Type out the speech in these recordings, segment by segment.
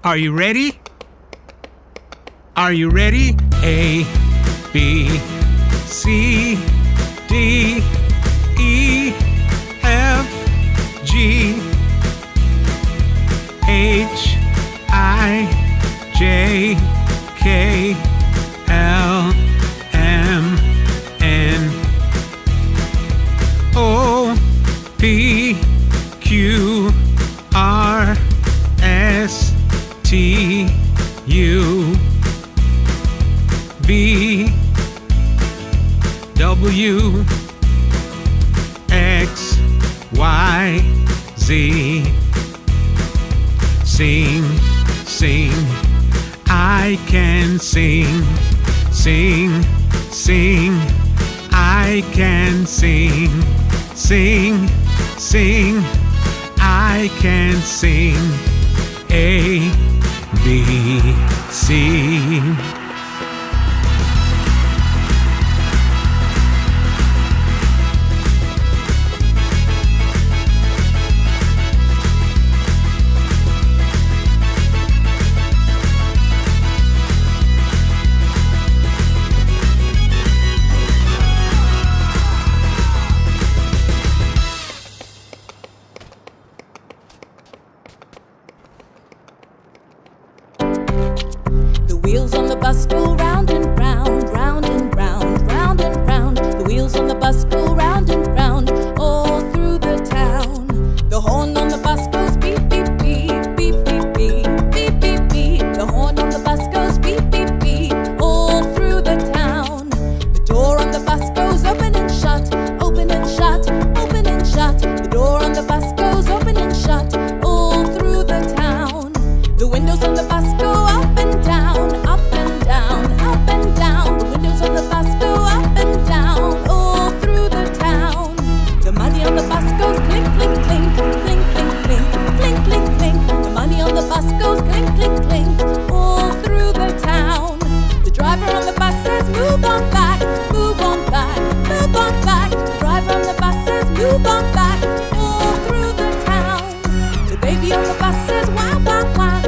Are you ready? Are you ready? A, B, C, D, E, F, G, H, I, J, K, L, M, N, O, P, Q, R, S, T, U, V, W, X, Y, Z. Sing, sing, I can sing. Sing, sing, I can sing. Sing, sing, I can sing. A, B, C. The wheels on the bus go round and round, round and round, round and round. The wheels on the bus go round and round, all through the town. The horn on the bus goes beep, beep, beep, beep, beep, beep, beep, beep, beep. The horn on the bus goes beep, beep, beep, all through the town. The door on the bus goes open and shut, open and shut, open and shut. The door on the bus goes open and shut, all through the town. The windows on the bus go up and down, up and down, up and down. The windows on the bus go up and down, all through the town. The money on the bus goes clink, clink, clink, clink, clink, clink, clink, clink, clink. The money on the bus goes clink, clink, clink, all through the town. The driver on the bus says, move on back, move on back, move on back. The driver on the bus says, move on back, all through the town. The baby on the bus says, wow, wow, wow.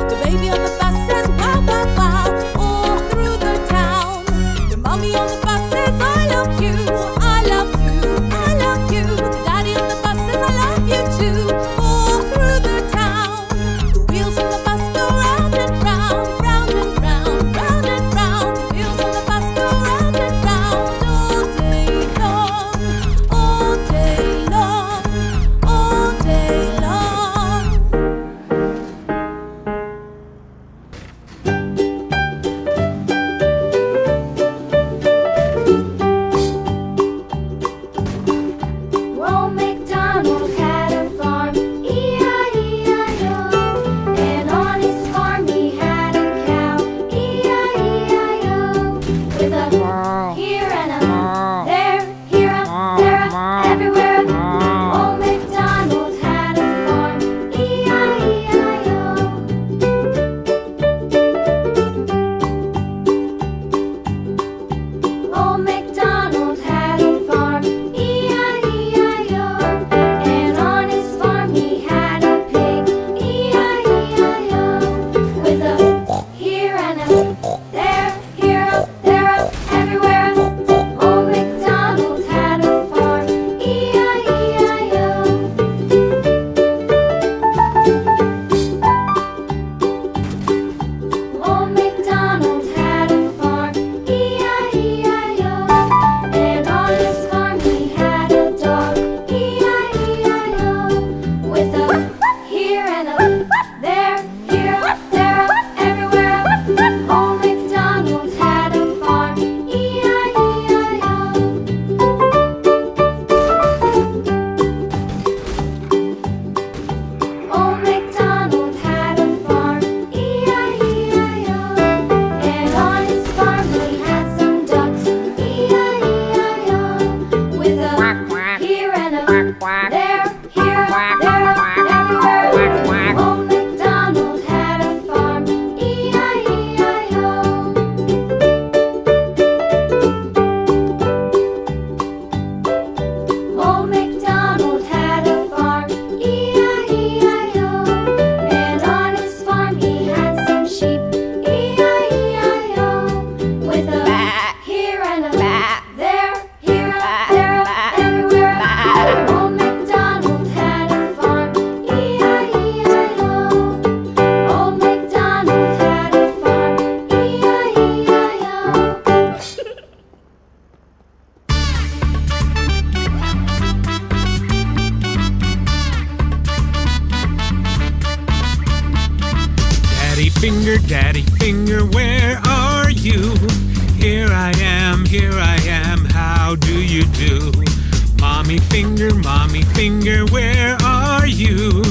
The baby on the bus says, wow, wow, wow, all through the town. The mommy on the bus says, I love you, I love you, I love you. The daddy on the bus says, I love you too, all through the town. The wheels on the bus go round and round, round and round, round and round. The wheels on the bus go round and round, all day long, all day long, all day long. finger, daddy finger, where are you? Here I am, how do you do? Mommy finger, where are you?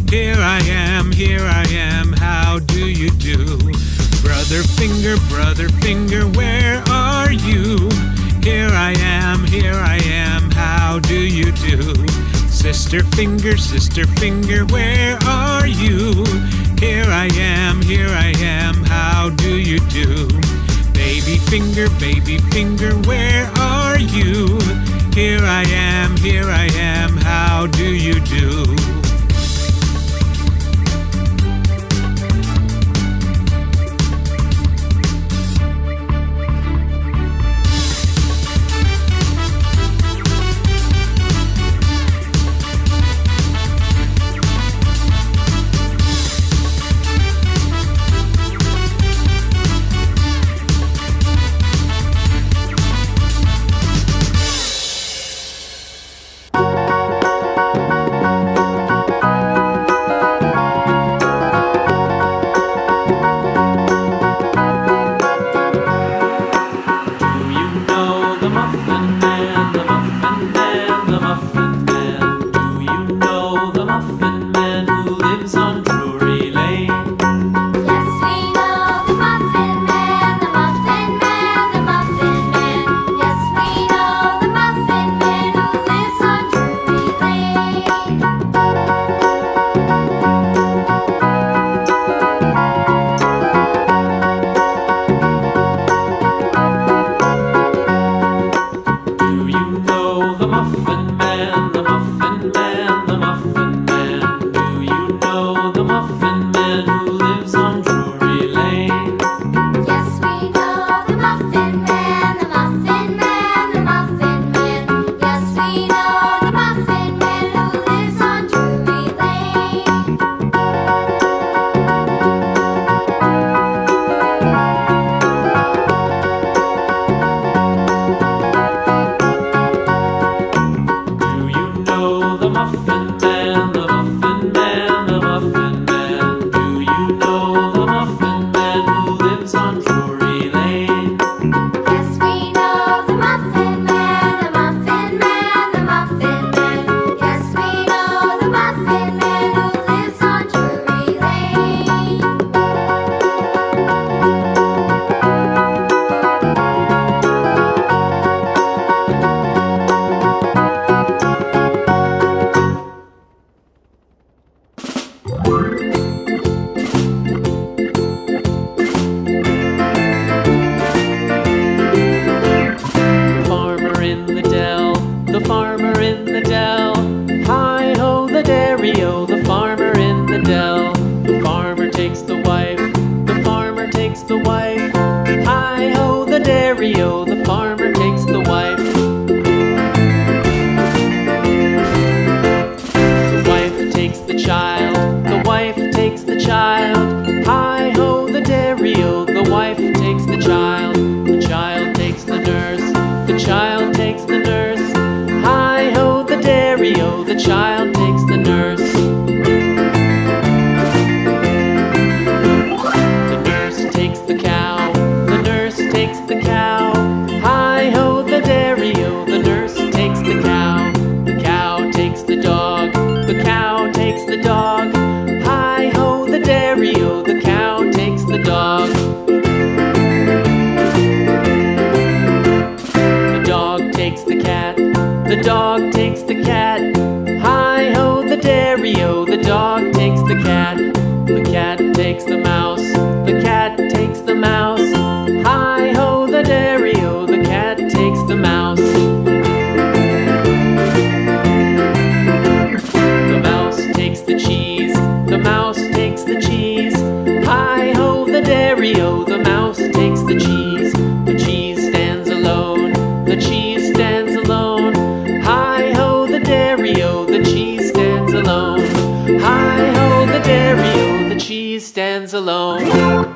Here I am, how do you do? Brother finger, where are you? Here I am, how do you do? Sister finger, where are you? Here I am, how do you do? Baby finger, where are you? Here I am, how do you do? The dog takes the cat. Hi-ho, the dairy-o. The dog takes the cat. The cat takes the mouse. The cat takes the mouse. Hi-ho, the dairy-o. The cat takes the mouse. The mouse takes the cheese. The mouse takes the cheese. Hi-ho, the dairy-o. The mouse takes the cheese. The cheese stands alone. The cheese stands alone. Hi-ho, the dairy-o. The cheese stands alone. Hi-ho, the dairy-o. The cheese stands alone.